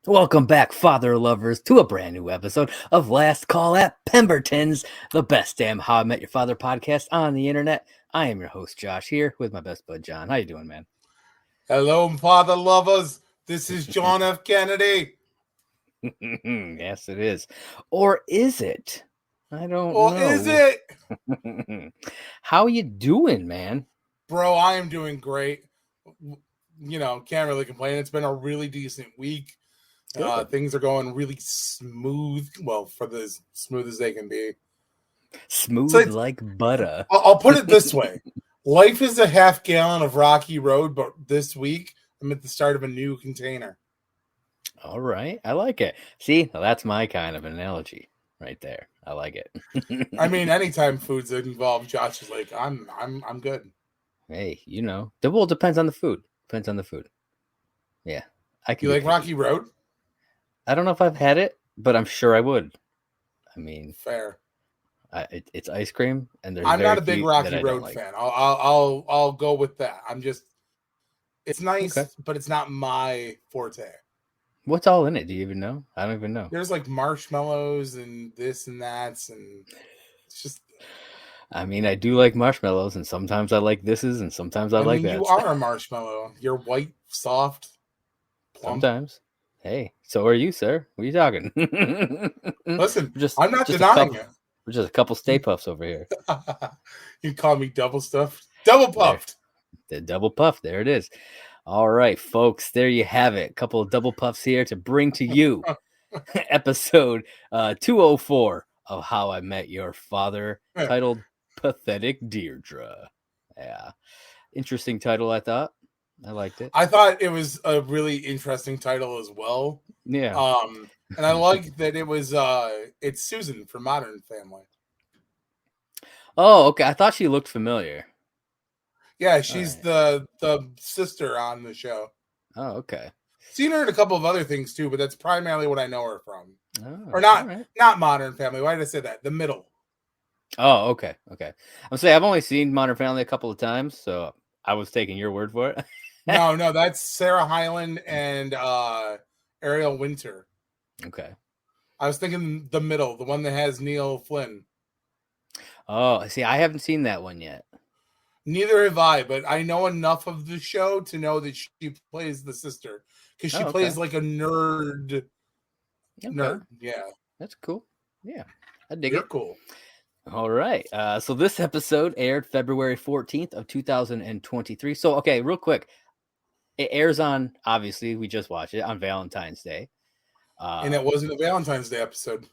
Welcome back, father lovers, to a brand new episode of Last Call at Pemberton's, the best damn How I Met Your Father podcast on the internet. I am your host, Josh, here with my best bud, John. How you doing, man? Hello, father lovers. This is John F. Kennedy. Yes, it is. Or is it? I don't Or know. is it? How you doing, man? Bro, I am doing great. Can't really complain. It's been a really decent week. Things are going really smooth. Well, for as smooth as they can be. Smooth like butter. I'll put it this way. Life is a half gallon of rocky road, but this week I'm at the start of a new container. All right. I like it. See, that's my kind of analogy right there. I like it. I mean, anytime food's involved, Josh is like, I'm good. Hey, well, it depends on the food. Depends on the food. Yeah. You like Rocky Road? I don't know if I've had it, but I'm sure I would. I mean, fair. It's ice cream, and I'm not a big Rocky Road fan. I'll go with that. It's nice, okay, but it's not my forte. What's all in it? Do you even know? I don't even know. There's like marshmallows and this and that, and it's just. I mean, I do like marshmallows, and sometimes I like thises, and sometimes I like that. You are a marshmallow. You're white, soft, plump. Sometimes. Hey, so are you, sir? What are you talking? Listen, I'm not denying it. We're just a couple Stay Puffs over here. You call me double stuffed? Double puffed. The double puff. There it is. All right, folks. There you have it. A couple of double puffs here to bring to you. Episode 204 of How I Met Your Father, titled Pathetic Deirdre. Yeah. Interesting title, I thought. I liked it. I thought it was a really interesting title as well. Yeah. And I like that it was it's Susan from Modern Family. Oh, okay. I thought she looked familiar. Yeah, she's the sister on the show. Oh, okay. Seen her in a couple of other things too, but that's primarily what I know her from. Oh, or not, right. Not Modern Family. Why did I say that? The Middle. Oh, okay. I'm saying I've only seen Modern Family a couple of times, so I was taking your word for it. No, that's Sarah Hyland and Ariel Winter. Okay. I was thinking The Middle, the one that has Neil Flynn. Oh, see, I haven't seen that one yet. Neither have I, but I know enough of the show to know that she plays the sister because she plays like a nerd. Okay. Nerd, yeah. That's cool. Yeah, I dig You're it. Cool. All right. So this episode aired February 14th of 2023. So, okay, real quick. It airs on, obviously, we just watched it, on Valentine's Day. And it wasn't a Valentine's Day episode.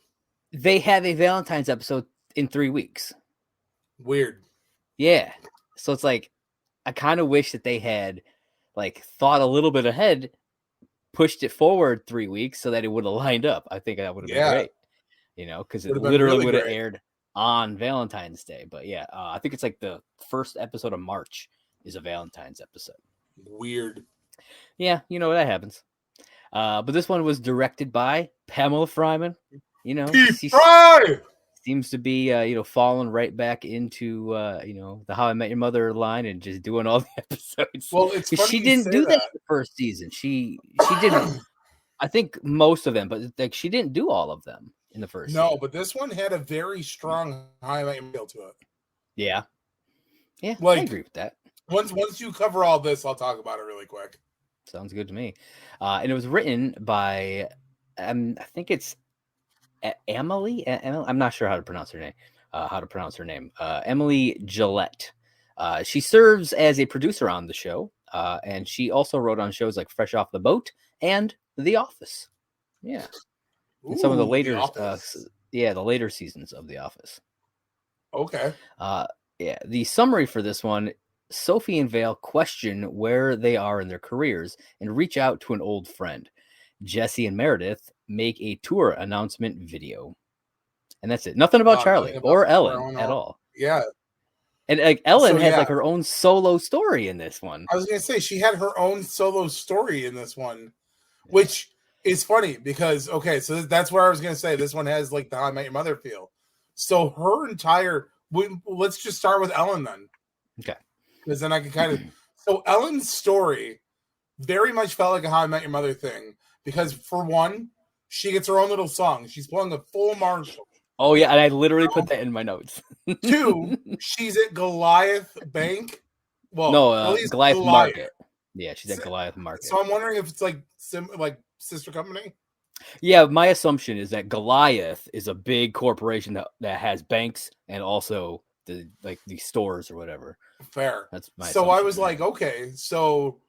They have a Valentine's episode in 3 weeks. Weird. Yeah. So it's like, I kind of wish that they had thought a little bit ahead, pushed it forward 3 weeks so that it would have lined up. I think that would have been great. Because it literally would have aired on Valentine's Day. But yeah, I think it's the first episode of March is a Valentine's episode. Weird. Yeah, that happens. But this one was directed by Pamela Fryman. She seems to be, falling right back into, the How I Met Your Mother line and just doing all the episodes. Well, it's funny she didn't do that in the first season. She didn't. I think most of them, but she didn't do all of them in the first. No, but this one had a very strong How I Met Your Mother to it. Yeah. Yeah, I agree with that. Once you cover all this, I'll talk about it really quick. Sounds good to me. And it was written by, I think it's Emily. I'm not sure how to pronounce her name. Emily Gillette. She serves as a producer on the show, and she also wrote on shows like Fresh Off the Boat and The Office. Yeah, and some of the later, the later seasons of The Office. Okay. Yeah. The summary for this one. Sophie and Val question where they are in their careers and reach out to an old friend. Jesse and Meredith make a tour announcement video. And that's it. Nothing about Charlie or Ellen at all. Yeah. And Ellen had her own solo story in this one. I was going to say she had her own solo story in this one, which is funny because, so that's where I was going to say this one has the How I Met Your Mother feel. So her entire, let's just start with Ellen then. Okay. Because then I can kind of... So Ellen's story very much felt like a How I Met Your Mother thing because for one, she gets her own little song. She's playing a full Marshall. Oh yeah, and I literally put that in my notes. 2, she's at Goliath Bank. Well, No, at least Goliath Market. Yeah, she's at Goliath Market. So I'm wondering if it's like sister company. Yeah, my assumption is that Goliath is a big corporation that has banks and also the stores or whatever. Fair. That's my so I assumption, was yeah. like, okay, so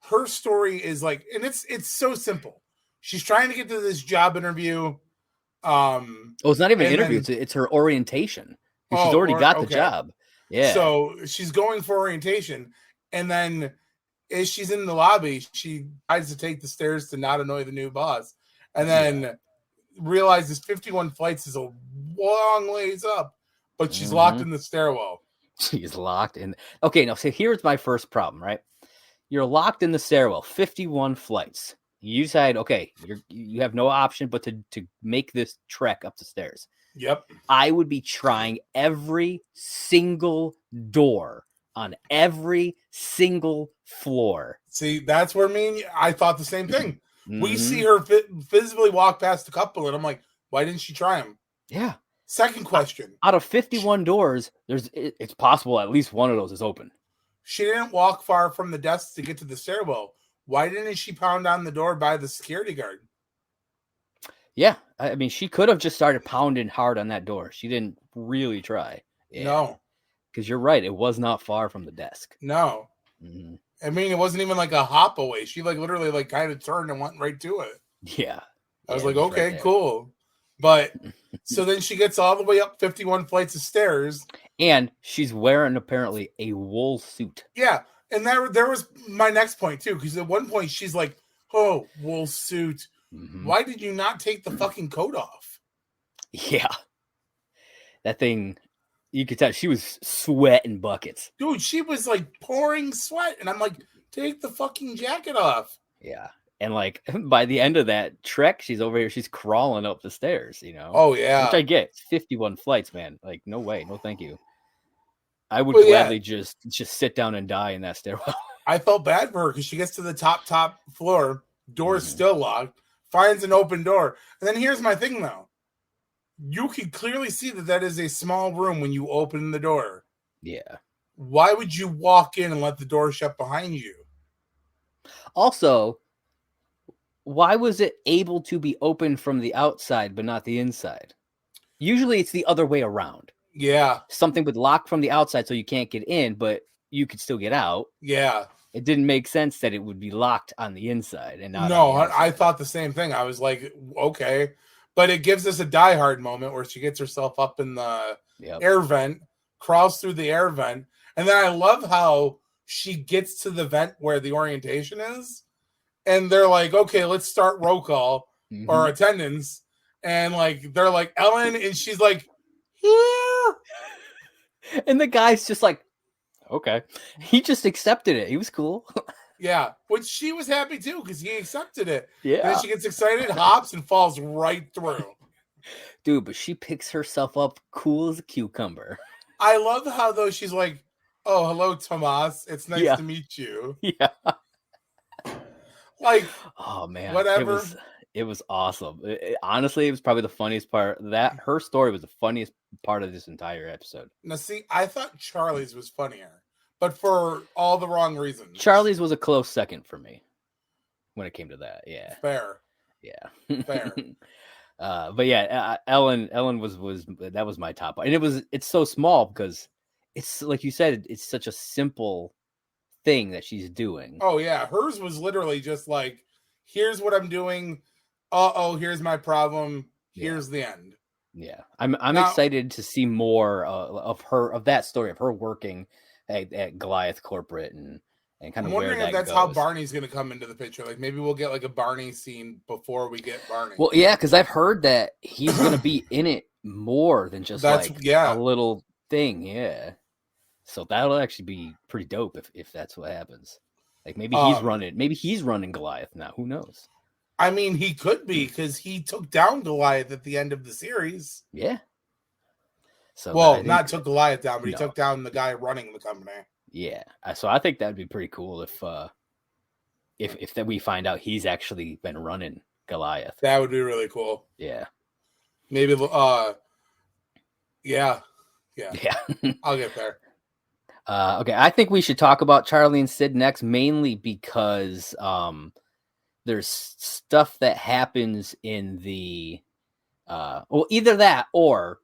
her story is like, and it's so simple. She's trying to get to this job interview. It's not even an interview. It's her orientation. She's already got the job. Yeah. So she's going for orientation, and then as she's in the lobby, she decides to take the stairs to not annoy the new boss, and then realizes 51 flights is a long ways up, but she's locked in the stairwell. She's locked in. Okay, now so here's my first problem, right? You're locked in the stairwell, 51 flights. You decide, okay, you have no option but to make this trek up the stairs. Yep. I would be trying every single door on every single floor. See, that's where I thought the same thing. We see her physically walk past a couple, and I'm like, why didn't she try them? Yeah. Second question. Out of 51 doors, it's possible at least one of those is open. She didn't walk far from the desk to get to the stairwell. Why didn't she pound on the door by the security guard? Yeah. I mean, she could have just started pounding hard on that door. She didn't really try. Yeah. No. Because you're right. It was not far from the desk. No. Mm-hmm. I mean, it wasn't even like a hop away. She literally kind of turned and went right to it. Yeah. I was like, okay, right, cool. But so then she gets all the way up 51 flights of stairs. And she's wearing apparently a wool suit. Yeah. And there was my next point too. Because at one point she's like, oh, wool suit. Mm-hmm. Why did you not take the fucking coat off? Yeah. That thing, you could tell she was sweating buckets. Dude, she was like pouring sweat. And I'm like, take the fucking jacket off. Yeah. And like by the end of that trek, she's over here. She's crawling up the stairs, you know? Oh, yeah. Which I get. 51 flights, man. Like, no way. No, thank you. I would gladly just sit down and die in that stairwell. I felt bad for her because she gets to the top floor. Door's still locked. Finds an open door. And then here's my thing, though. You can clearly see that is a small room when you open the door. Yeah. Why would you walk in and let the door shut behind you? Also, why was it able to be open from the outside but not the inside? Usually it's the other way around. Yeah. Something would lock from the outside so you can't get in, but you could still get out. Yeah. It didn't make sense that it would be locked on the inside and not. No, I thought the same thing. I was like, okay. But it gives us a Die Hard moment where she gets herself up in the air vent, crawls through the air vent. And then I love how she gets to the vent where the orientation is. And they're like, okay, let's start roll call or attendance. And like, they're like, Ellen, and she's like, here. And the guy's just like, okay. He just accepted it. He was cool. Yeah, which she was happy too because he accepted it. Yeah. And then she gets excited, hops, and falls right through. Dude, but she picks herself up cool as a cucumber. I love how, though, she's like, oh, hello, Tomas. It's nice to meet you. Yeah. Like, oh, man. Whatever. It was awesome. Honestly, it was probably the funniest part. Her story was the funniest part of this entire episode. Now, see, I thought Charlie's was funnier, but for all the wrong reasons. Charlie's was a close second for me when it came to that. Yeah. Fair. Yeah. Fair. But yeah, Ellen was that was my top. And it's so small because it's like you said, it's such a simple thing that she's doing. Oh yeah. Hers was literally just like, here's what I'm doing. Here's my problem. Here's the end. Yeah. I'm excited to see more of that story of her working at Goliath Corporate and kind of. I'm wondering if that's how Barney's going to come into the picture. Like maybe we'll get like a Barney scene before we get Barney. Well, yeah, because I've heard that he's going to be in it more than just a little thing. Yeah. So that'll actually be pretty dope if that's what happens. Like maybe he's running Goliath now. Who knows? I mean, he could be because he took down Goliath at the end of the series. Yeah. So not took Goliath down, but he took down the guy running the company. Yeah. So I think that'd be pretty cool if if that we find out he's actually been running Goliath. That would be really cool. Yeah. Maybe. Yeah. Yeah. I'll get there. Okay, I think we should talk about Charlie and Sid next, mainly because there's stuff that happens in the either that or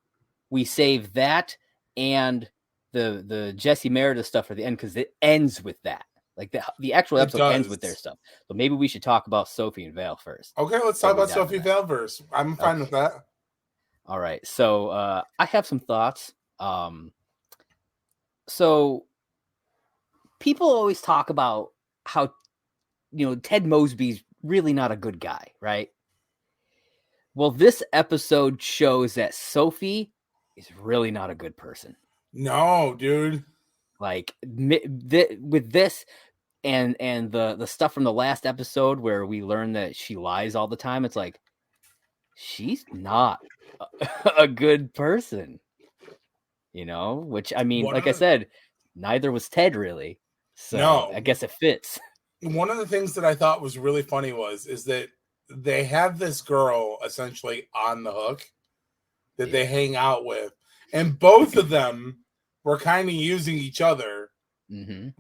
we save that and the Jesse Meredith stuff for the end because it ends with that. Like the actual episode ends with their stuff. So maybe we should talk about Sophie and Val first. Okay, let's talk about Sophie and Val first. I'm fine with that. All right. So I have some thoughts. So people always talk about how, Ted Mosby's really not a good guy, right? Well, this episode shows that Sophie is really not a good person. No, dude. Like with this and the stuff from the last episode where we learn that she lies all the time, it's like she's not a good person, which I mean, I said, neither was Ted really. So no. I guess it fits. One of the things that I thought was really funny is that they have this girl essentially on the hook that they hang out with, and both of them were kind of using each other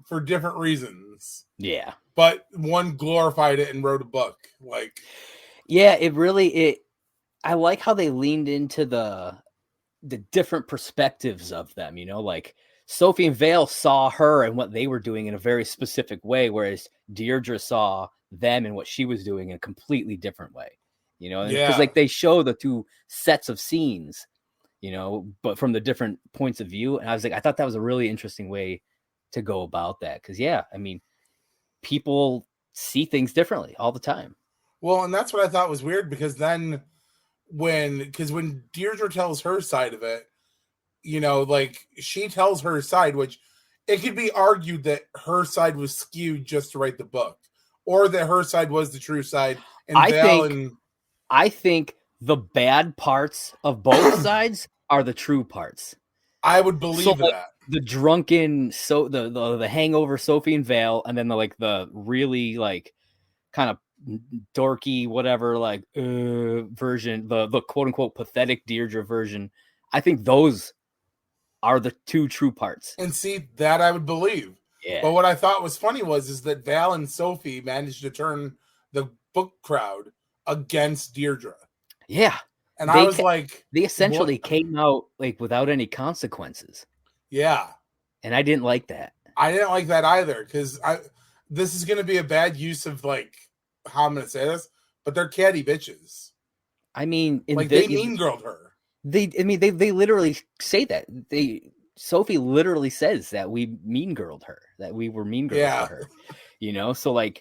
for different reasons. Yeah. But one glorified it and wrote a book. Like, yeah, I like how they leaned into the different perspectives of them, like Sophie and Val saw her and what they were doing in a very specific way, whereas Deirdre saw them and what she was doing in a completely different way, because like they show the two sets of scenes, but from the different points of view. And I was like, I thought that was a really interesting way to go about that. Cause I mean, people see things differently all the time. Well, and that's what I thought was weird because then when Deirdre tells her side of it, like she tells her side, which it could be argued that her side was skewed just to write the book, or that her side was the true side. And I think the bad parts of both sides are the true parts. I would believe that. The drunken, the hangover Sophie and Val, and then the really kind of dorky whatever version, the quote unquote pathetic Deirdre version. I think those are the two true parts. And see, that I would believe. Yeah. But what I thought was funny is that Val and Sophie managed to turn the book crowd against Deirdre. Yeah. And I was like, they essentially came out without any consequences. Yeah. And I didn't like that. I didn't like that either, because this is going to be a bad use of how I'm going to say this, but they're catty bitches. I mean, they mean girled her. They literally say that. Sophie literally says that we mean girled her, that we were mean girls to her, so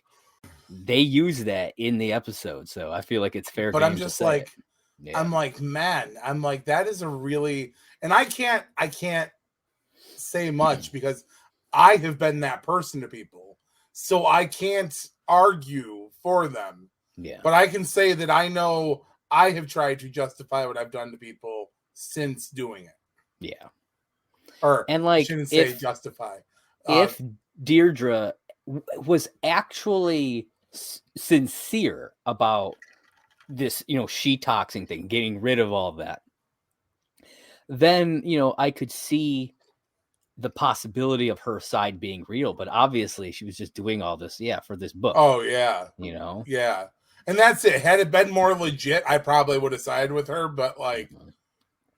they use that in the episode. So I feel like it's fair. But I'm just I'm like, man, that is a really, and I can't say much because I have been that person to people. So I can't argue for them. Yeah. But I can say that I know I have tried to justify what I've done to people since doing it. Yeah. I shouldn't say justify. If Deirdre was actually sincere about this, she-toxing thing, getting rid of all of that, then, I could see the possibility of her side being real. But obviously she was just doing all this, for this book. Oh, yeah. Yeah. And that's it. Had it been more legit, I probably would have sided with her, but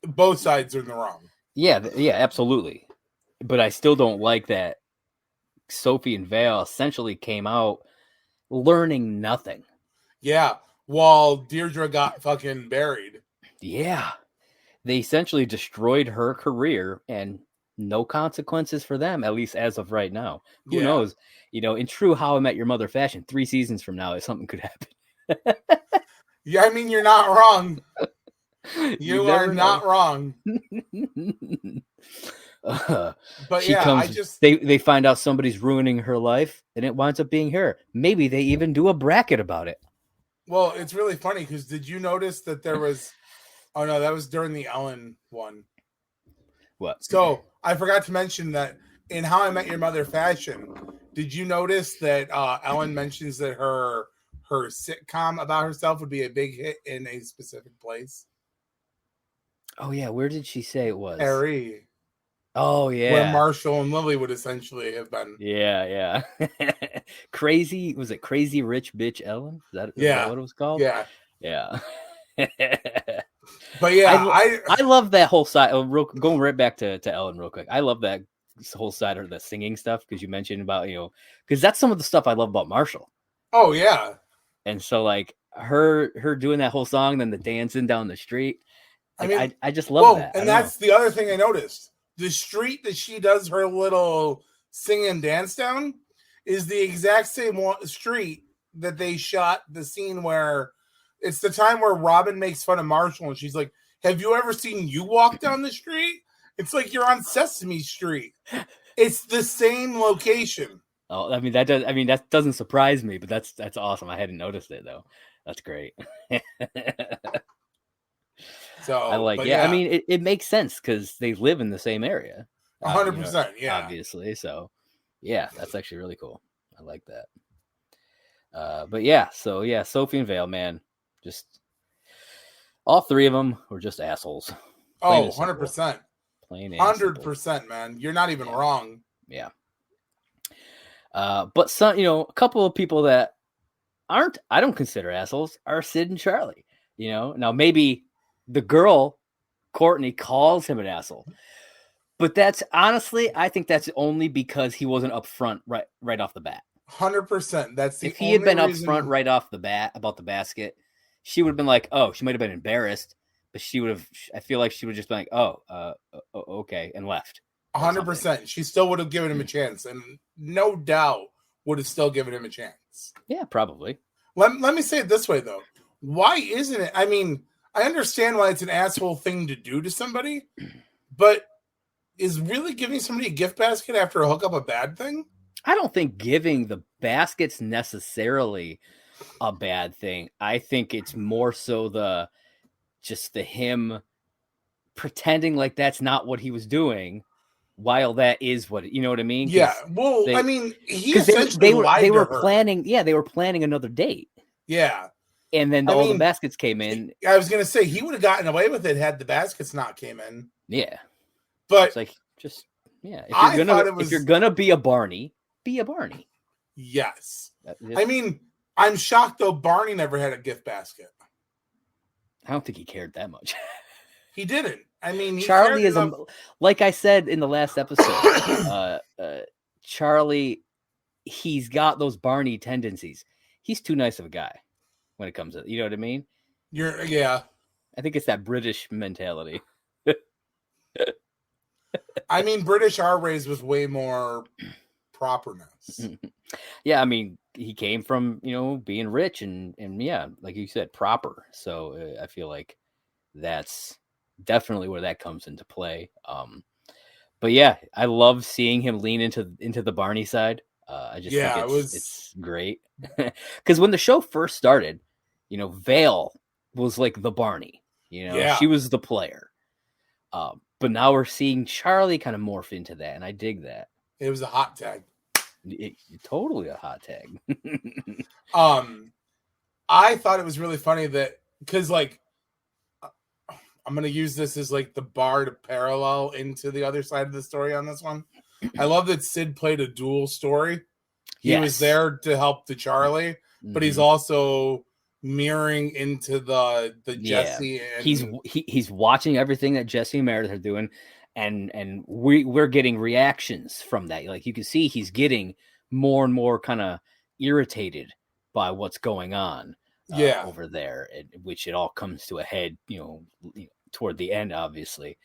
both sides are in the wrong. Yeah, absolutely. But I still don't like that Sophie and Val essentially came out learning nothing. Yeah, while Deirdre got fucking buried. Yeah. They essentially destroyed her career and no consequences for them, at least as of right now. Who knows? In true How I Met Your Mother fashion, 3 seasons from now, something could happen. Yeah, I mean, you're not wrong. You are not wrong. But they find out somebody's ruining her life, and it winds up being her. Maybe they even do a bracket about it. Well, it's really funny because did you notice that there was? Oh no, that was during the Ellen one. What? So I forgot to mention that in How I Met Your Mother fashion, did you notice that Ellen mentions that her sitcom about herself would be a big hit in a specific place? Oh yeah, where did she say it was? Harry. Oh Where yeah. Marshall and Lily would essentially have been. Yeah. Crazy, was it Crazy Rich Bitch Ellen? Is that what it was called? Yeah. Yeah. But yeah, I love that whole side. Going right back to Ellen real quick. I love that whole side of the singing stuff because you mentioned about, because that's some of the stuff I love about Marshall. Oh yeah. And so like her doing that whole song, then the dancing down the street. Like, I just love that. And that's the other thing I noticed. The street that she does her little sing and dance down is the exact same street that they shot the scene where it's the time where Robin makes fun of Marshall and she's like, "Have you ever seen you walk down the street? It's like you're on Sesame Street." It's the same location. Oh, that doesn't surprise me, but that's awesome. I hadn't noticed it though. That's great. So I I mean, it makes sense because they live in the same area. 100%, yeah. Obviously. So yeah, that's actually really cool. I like that. But yeah, so yeah, Sophie and Val, man, just all three of them were just assholes. Oh, 100%. Plain 100%, man. You're not even wrong. Yeah. But some, a couple of people that I don't consider assholes are Sid and Charlie. Now maybe the girl, Courtney, calls him an asshole. But that's honestly, I think that's only because he wasn't upfront right off the bat. 100%. That's the if he had been upfront right off the bat about the basket, she would have been like, oh, she might have been embarrassed, but I feel like she would have just been like, oh, okay, and left. 100%. She still would have given him a chance, and no doubt would have still given him a chance. Yeah, probably. Let me say it this way, though. Why isn't it? I mean, I understand why it's an asshole thing to do to somebody, but is really giving somebody a gift basket after a hookup a bad thing? I don't think giving the basket's necessarily a bad thing. I think it's more so him pretending like that's not what he was doing, while that is what you know what I mean? Yeah. Well, I mean, he essentially they were planning. Yeah, they were planning another date. Yeah. And then all the baskets came in. I was gonna say he would have gotten away with it had the baskets not came in. Yeah. But it's like if you're gonna be a Barney, be a Barney. Yes. I mean, I'm shocked though Barney never had a gift basket. I don't think he cared that much. He didn't. I mean, Charlie is like I said in the last episode, Charlie, he's got those Barney tendencies. He's too nice of a guy when it comes to, you know what I mean? I think it's that British mentality. I mean, British are raised with way more properness. Yeah, I mean, he came from, being rich and yeah, like you said, proper. So I feel like that's definitely where that comes into play. But yeah, I love seeing him lean into the Barney side. I just think it's great. Because when the show first started, Vale was like the Barney. She was the player. But now we're seeing Charlie kind of morph into that, and I dig that. It was a hot tag. Totally a hot tag. I thought it was really funny that because like I'm gonna use this as like the bar to parallel into the other side of the story on this one. I love that Sid played a dual story. He was there to help the Charlie, but he's also mirroring into the Jesse. And he's watching everything that Jesse and Meredith are doing, and we're getting reactions from that. Like you can see, he's getting more and more kind of irritated by what's going on. Over there, which it all comes to a head, toward the end, obviously.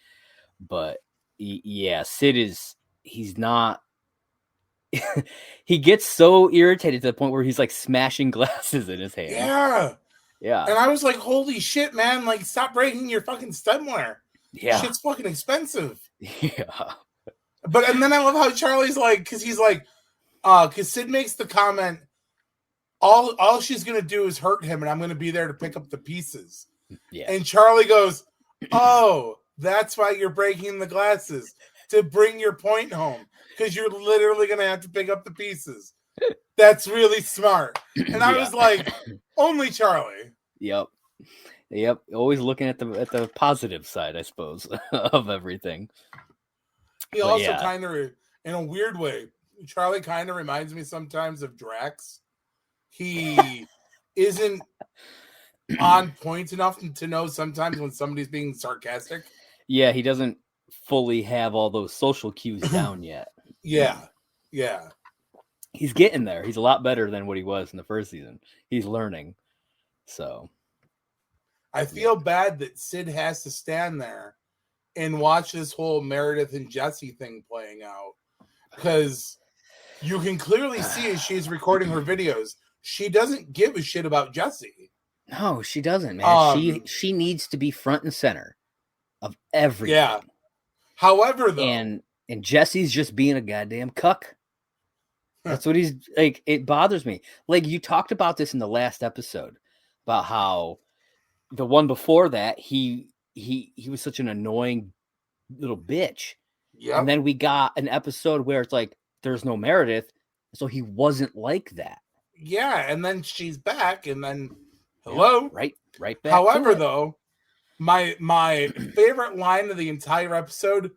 But yeah, Sid he's not. He gets so irritated to the point where he's like smashing glasses in his hand. Yeah. And I was like, "Holy shit, man! Like, stop breaking your fucking stemware. Yeah, shit's fucking expensive." Yeah. And then I love how Charlie's like, because he's like, because Sid makes the comment. All she's gonna do is hurt him, and I'm gonna be there to pick up the pieces. Yeah. And Charlie goes, "Oh, that's why you're breaking the glasses, to bring your point home." because you're literally going to have to pick up the pieces. That's really smart. And I was like, only Charlie. Yep. Always looking at the positive side, I suppose, of everything. He also kind of, in a weird way, Charlie kind of reminds me sometimes of Drax. He isn't on point enough to know sometimes when somebody's being sarcastic. Yeah, he doesn't fully have all those social cues down yet. Yeah. He's getting there. He's a lot better than what he was in the first season. He's learning. So I feel bad that Sid has to stand there and watch this whole Meredith and Jesse thing playing out, because you can clearly see as she's recording her videos, she doesn't give a shit about Jesse. No, she doesn't, man. She needs to be front and center of everything. Yeah. However, though, and Jesse's just being a goddamn cuck. That's what he's like. It bothers me. Like, you talked about this in the last episode about how the one before that he was such an annoying little bitch. Yeah. And then we got an episode where it's like there's no Meredith, so he wasn't like that. Yeah, and then she's back, and then hello, right back. However, though, my favorite line of the entire episode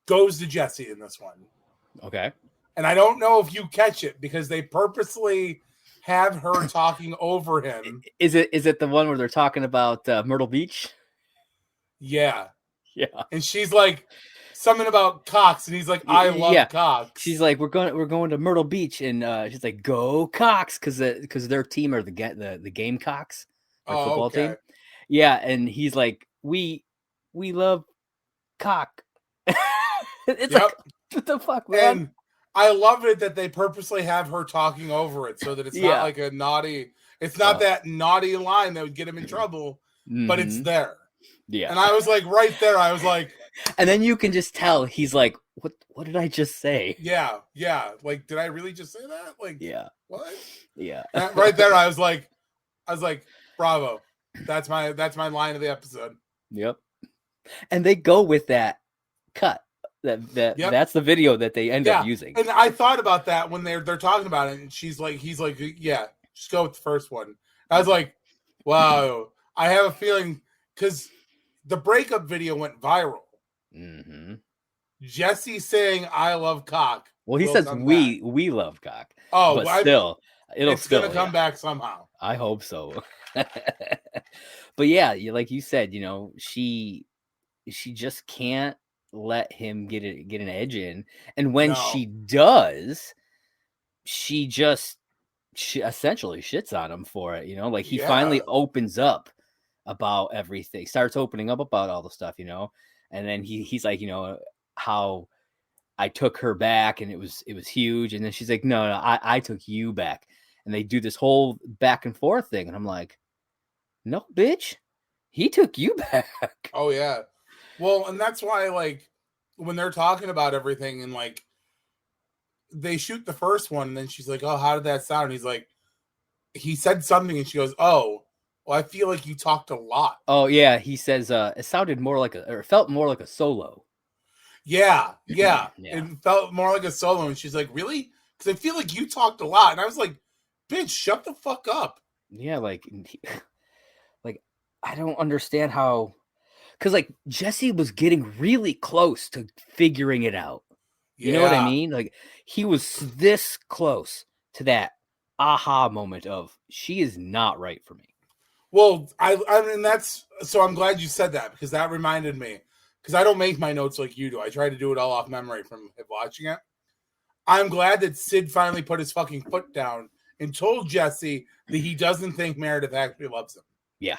goes to Jesse in this one. Okay. And I don't know if you catch it because they purposely have her talking over him. Is it the one where they're talking about Myrtle Beach? Yeah. And she's like something about Cox, and he's like, "I love Cox." She's like, "We're going to Myrtle Beach," and she's like, "Go Cox," because their team are the Gamecocks, their football team. Yeah, and he's like, "We love Cock." It's like, what the fuck, man? And I love it that they purposely have her talking over it so that it's not like a naughty. It's not that naughty line that would get him in trouble, but it's there. Yeah. And I was like, right there, I was like, and then you can just tell he's like, what did I just say? Yeah. Like, did I really just say that? Like, what? Yeah. And right there, I was like, bravo. That's my line of the episode. Yep. And they go with that cut. That's the video that they end up using. And I thought about that when they're talking about it, and he's like, yeah, just go with the first one. I was like, wow. I have a feeling because the breakup video went viral. Mm-hmm. Jesse saying "I love cock." Well, he says we love cock. Oh, but still, it's gonna come back somehow. I hope so. But yeah, like you said, she just can't let him get an edge in, and when she does, she essentially shits on him for it. Like he finally opens up about everything, starts opening up about all the stuff, and then he's like, how I took her back and it was huge, and then she's like, no, I took you back, and they do this whole back and forth thing, and I'm like, no, bitch, he took you back. Oh yeah. Well, and that's why, like, when they're talking about everything and, like, they shoot the first one and then she's like, oh, how did that sound? And he's like, he said something and she goes, oh, well, I feel like you talked a lot. Oh, yeah. He says it sounded more like it felt more like a solo. Yeah. It felt more like a solo. And she's like, really? Because I feel like you talked a lot. And I was like, bitch, shut the fuck up. Yeah, like I don't understand how. Because, like, Jesse was getting really close to figuring it out. You know what I mean? Like, he was this close to that aha moment of, she is not right for me. Well, I mean, so I'm glad you said that, because that reminded me. Because I don't make my notes like you do. I try to do it all off memory from watching it. I'm glad that Sid finally put his fucking foot down and told Jesse that he doesn't think Meredith actually loves him. Yeah.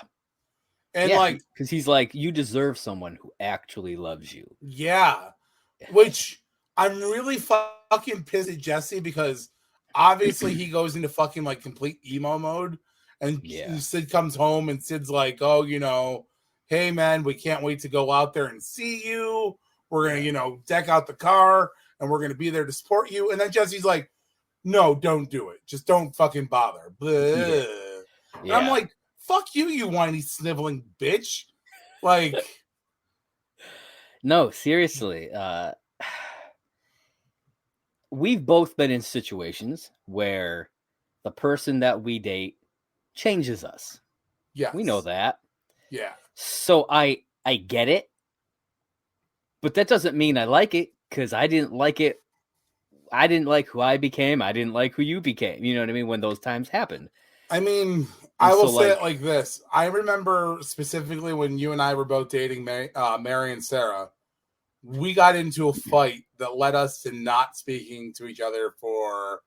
And like, because he's like, you deserve someone who actually loves you. Yeah. Which I'm really fucking pissed at Jesse, because obviously he goes into fucking like complete emo mode, and Sid comes home and Sid's like, oh, hey man, we can't wait to go out there and see you. We're gonna, deck out the car and we're gonna be there to support you. And then Jesse's like, no, don't do it. Just don't fucking bother. Yeah. And I'm like, fuck you, you whiny sniveling bitch. Like, no, seriously. we've both been in situations where the person that we date changes us. Yes. We know that. Yeah. So I get it, but that doesn't mean I like it, because I didn't like it. I didn't like who I became. I didn't like who you became. You know what I mean? When those times happened. I mean, And I will so, say like- it like this. I remember specifically when you and I were both dating Mary and Sarah, we got into a fight that led us to not speaking to each other for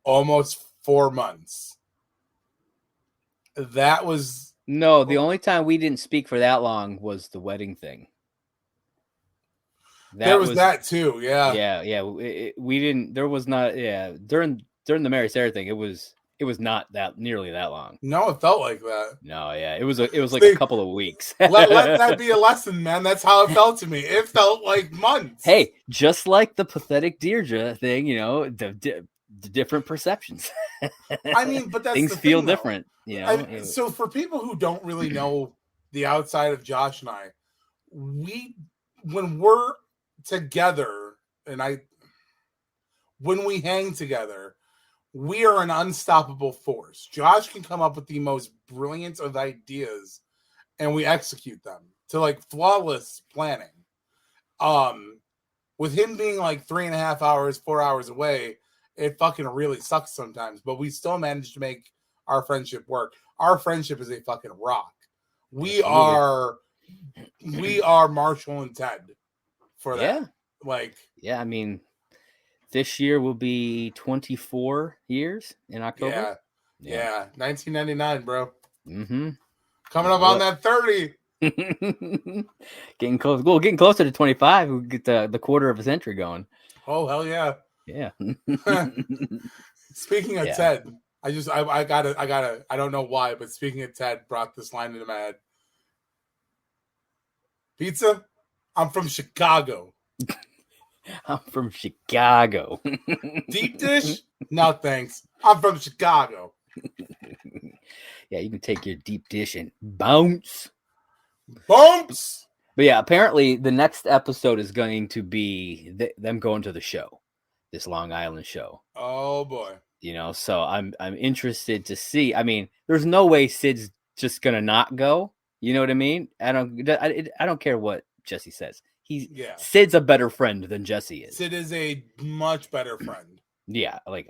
almost 4 months. That was No, the only time we didn't speak for that long was the wedding thing. there was that too. Yeah. Yeah. We didn't. There was not. Yeah, during the Mary Sarah thing, it was not that nearly that long. No, it felt like that. No, yeah, it was like See, a couple of weeks. let that be a lesson, man. That's how it felt to me. It felt like months. Hey, just like the pathetic Deirdre thing, you know, the different perceptions. I mean, but that's things the feel thing, though. different, you know. So for people who don't really know the outside of Josh and I, when we're together, when we hang together, we are an unstoppable force. Josh can come up with the most brilliant of ideas, and we execute them to like flawless planning. With him being like 3.5 hours, 4 hours away, it fucking really sucks sometimes, but we still manage to make our friendship work. Our friendship is a fucking rock. We are Marshall and Ted for that. Yeah. Like, yeah, I mean, this year will be 24 years in October. Yeah. 1999, bro. Mm-hmm. Coming up on that 30. Getting close. Well, getting closer to 25. We'll get the quarter of a century going. Oh, hell yeah. Yeah. Speaking of Ted, I gotta, I don't know why, but speaking of Ted brought this line into my head. Pizza? I'm from Chicago. I'm from Chicago. Deep dish? No, thanks. I'm from Chicago. Yeah, you can take your deep dish and bounce. Bumps! But yeah, apparently the next episode is going to be them going to the show, this Long Island show. Oh boy! You know, so I'm interested to see. I mean, there's no way Sid's just gonna not go. You know what I mean? I don't care what Jesse says. Sid's a better friend than Jesse is. Sid is a much better friend. Yeah, like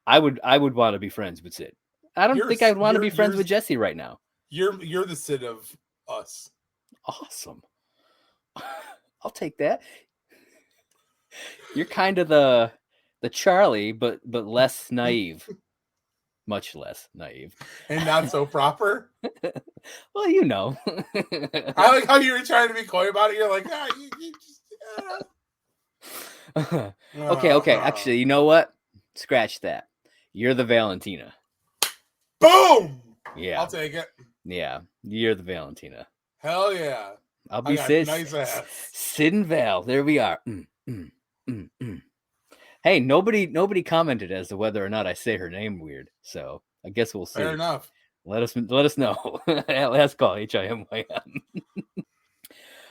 I would want to be friends with Sid. I don't think I'd want to be friends with Jesse right now. You're the Sid of us. Awesome. I'll take that. You're kind of the Charlie, but less naive. Much less naive. And not so proper? Well, you know. I like how you were trying to be coy about it. You're like, Okay. Actually, you know what? Scratch that. You're the Valentina. Boom! Yeah. I'll take it. Yeah. You're the Valentina. Hell yeah. I'll be Sid. Nice ass. Sid and Val. There we are. Hey, nobody commented as to whether or not I say her name weird, so I guess we'll see. Fair enough. Let us know at Last Call HIMYM.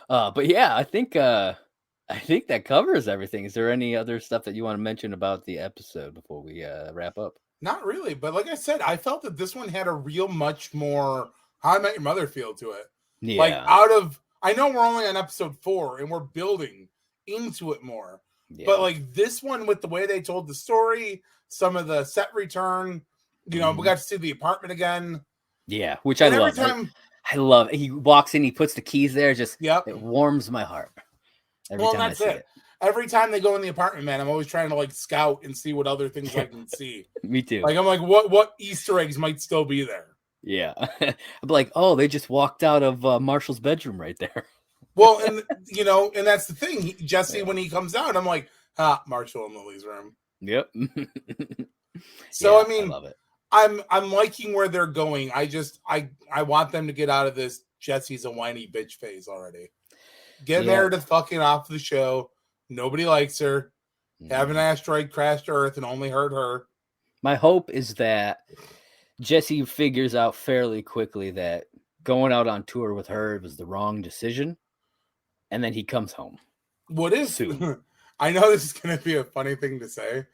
But yeah, I think that covers everything. Is there any other stuff that you want to mention about the episode before we wrap up? Not really, but like I said, I felt that this one had a real much more How I Met Your Mother feel to it. Yeah. Like I know we're only on episode 4 and we're building into it more. Yeah. But like this one, with the way they told the story, some of the set return, we got to see the apartment again. Yeah, which I love. I love it. He walks in, he puts the keys there, it warms my heart. Every time I see it. Every time they go in the apartment, man, I'm always trying to like scout and see what other things I can see. Me too. Like I'm like, what Easter eggs might still be there? Yeah. I'm like, oh, they just walked out of Marshall's bedroom right there. Well, and and that's the thing. Jesse, when he comes out, I'm like, Marshall in Lily's room. Yep. So I mean, I love it. I'm liking where they're going. I want them to get out of this Jesse's a whiny bitch phase already. Get Meredith fucking off the show. Nobody likes her. Have an asteroid crash to Earth and only hurt her. My hope is that Jesse figures out fairly quickly that going out on tour with her was the wrong decision, and then he comes home. What is soon? I know this is going to be a funny thing to say.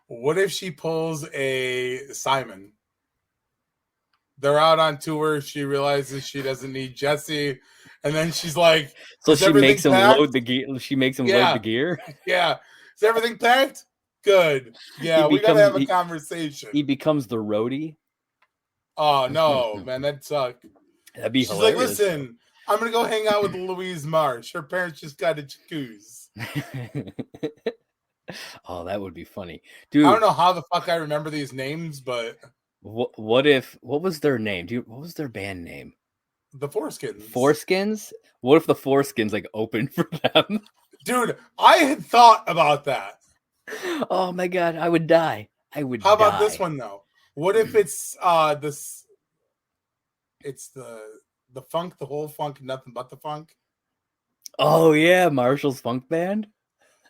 What if she pulls a Simon? They're out on tour. She realizes she doesn't need Jesse. And then she's like, so she makes him load the gear. She makes him load the gear. Yeah. Is everything packed? Good. Yeah, we got to have a conversation. He becomes the roadie. Oh, no, man. That'd suck. That'd be hilarious. She's like, listen, I'm going to go hang out with Louise Marsh. Her parents just got a jacuzzi. Oh, that would be funny. Dude, I don't know how the fuck I remember these names, but... What was their name? Dude, what was their band name? The Foreskins. Foreskins? What if the Foreskins like opened for them? Dude, I had thought about that. Oh my god, I would die. How about this one though? What if it's this? It's the funk, the whole funk, nothing but the funk. Oh yeah, Marshall's Funk Band.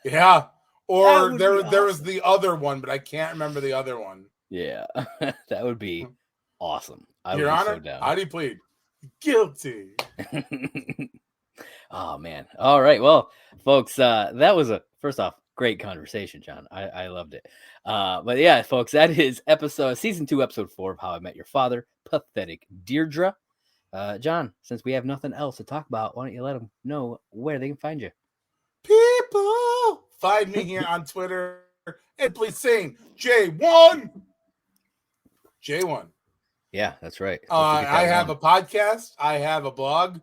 Yeah, or there was the other one, but I can't remember the other one. Yeah, that would be awesome. Your Honor, so down. How do you plead? Guilty. Oh man. All right. Well, folks, that was first off, great conversation, John. I loved it. But yeah, folks, that is season 2, episode 4 of How I Met Your Father, Pathetic Deirdre. John, since we have nothing else to talk about, why don't you let them know where they can find you? People, find me here on Twitter and please sing J1. Yeah, that's right. I have a podcast. I have a blog.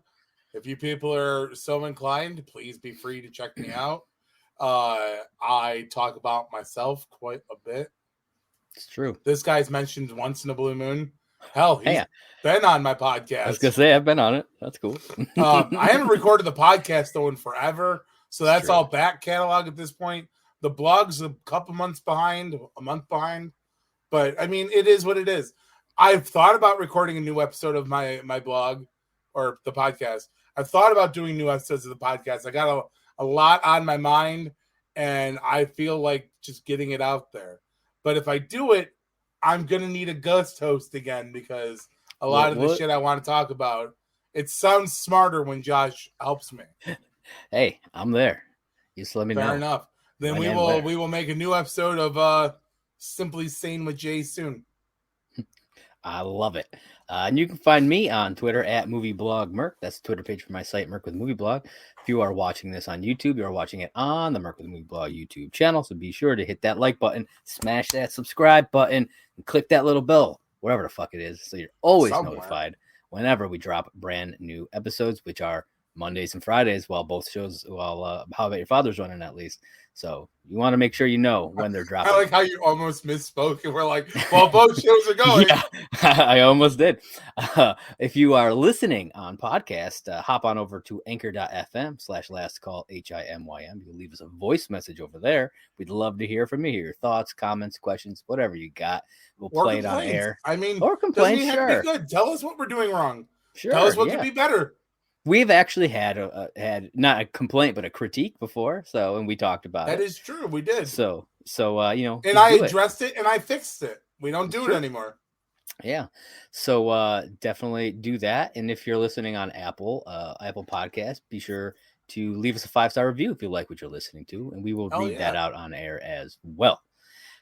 If you people are so inclined, please be free to check me out. I talk about myself quite a bit. It's true. This guy's mentioned once in a blue moon. Hell, he's been on my podcast. I was going to say, I've been on it. That's cool. I haven't recorded the podcast, though, in forever. So that's all back catalog at this point. The blog's a couple months behind, a month behind. But, I mean, it is what it is. I've thought about recording a new episode of my blog or the podcast. I've thought about doing new episodes of the podcast. I got a lot on my mind, and I feel like just getting it out there. But if I do it, I'm going to need a guest host again because a lot of the shit I want to talk about, it sounds smarter when Josh helps me. Hey, I'm there. You just let me know. Fair enough. Then we will make a new episode of Simply Sane with Jay soon. I love it. And you can find me on Twitter at MovieBlogMerc. That's the Twitter page for my site, Merc with Movie Blog. If you are watching this on YouTube, you are watching it on the Merc with Movie Blog YouTube channel. So be sure to hit that like button, smash that subscribe button, and click that little bell, whatever the fuck it is, so you're always notified whenever we drop brand new episodes, which are Mondays and Fridays, while How About Your Father's running at least. So you want to make sure you know when they're dropping. I like how you almost misspoke and we're like, well, both shows are going. Yeah, I almost did. If you are listening on podcast, hop on over to anchor.fm/last call HIMYM. You can leave us a voice message over there. We'd love to hear from you, your thoughts, comments, questions, whatever you got. We'll play it on air. I mean, or complaints, sure. Good. Tell us what we're doing wrong. Sure. Tell us what could be better. We've actually had not a complaint, but a critique before. So, and we talked about it. That is true. We did. So, and I addressed it and I fixed it. We don't do it anymore. Yeah. So, definitely do that. And if you're listening on Apple Podcast, be sure to leave us a 5-star review if you like what you're listening to, and we will read that out on air as well.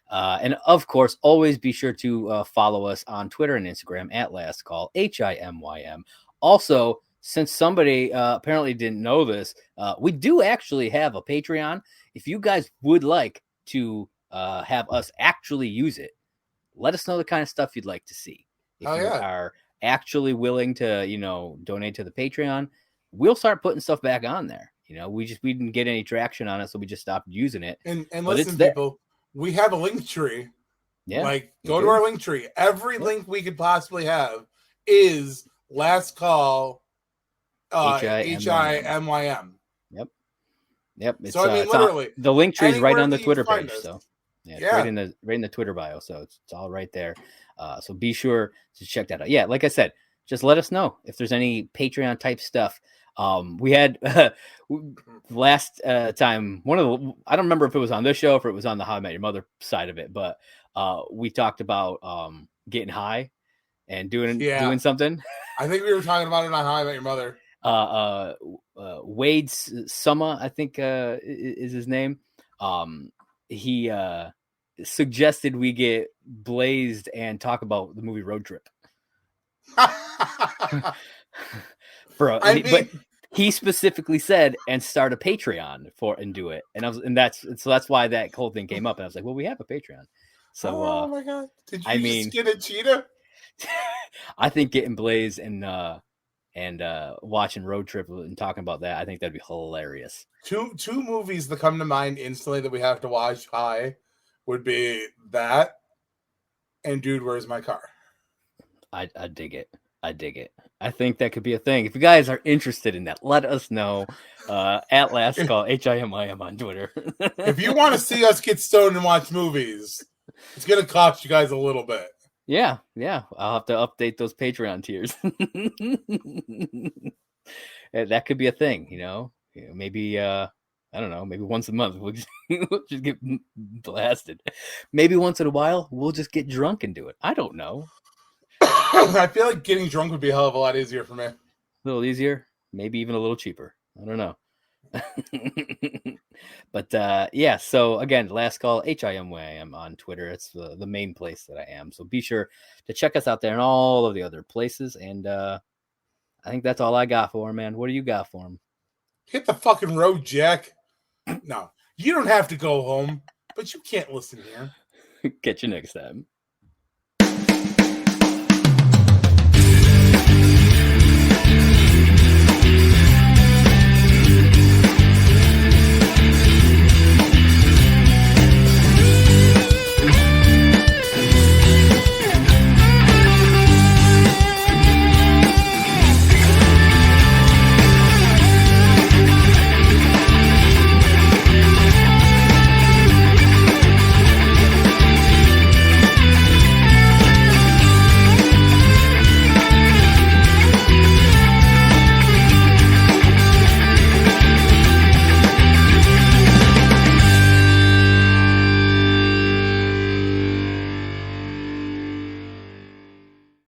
And of course, always be sure to follow us on Twitter and Instagram at Last Call HIMYM. Also, since somebody apparently didn't know this, we do actually have a Patreon. If you guys would like to have us actually use it, let us know the kind of stuff you'd like to see. If you are actually willing to, donate to the Patreon, we'll start putting stuff back on there. We didn't get any traction on it, so we just stopped using it. And listen, people, we have a link tree. Yeah. Go to our link tree. Every link we could possibly have is Last Call HIMYM. Yep. It's, so literally, the link tree is right on the Twitter page. So right in the Twitter bio. So it's all right there. So be sure to check that out. Yeah, like I said, just let us know if there's any Patreon type stuff. We had last time I don't remember if it was on this show or if it was on the How I Met Your Mother side of it, but we talked about getting high and doing something. I think we were talking about it on How I Met Your Mother. Wade Summa, I think is his name. He suggested we get blazed and talk about the movie Road Trip. But he specifically said and start a Patreon and do it, and that's why that whole thing came up. And I was like, well, we have a Patreon. So oh my god, did you just get a cheetah? I think getting blazed and watching Road Trip and talking about that, I think that'd be hilarious. Two movies that come to mind instantly that we have to watch high would be that and Dude, Where's My Car? I dig it. I think that could be a thing. If you guys are interested in that, let us know at Last Call HIMYM on Twitter. If you want to see us get stoned and watch movies, it's gonna cost you guys a little bit. Yeah. I'll have to update those Patreon tiers. That could be a thing, maybe I don't know, maybe once a month we'll just get blasted. Maybe once in a while we'll just get drunk and do it. I don't know. I feel like getting drunk would be a hell of a lot easier for me. A little easier, maybe even a little cheaper. I don't know. But yeah, so again, Last Call HIMYM on Twitter. It's the main place that I am. So be sure to check us out there and all of the other places. And I think that's all I got for him, man. What do you got for him? Hit the fucking road, Jack. No, you don't have to go home, but you can't listen here. Catch you next time.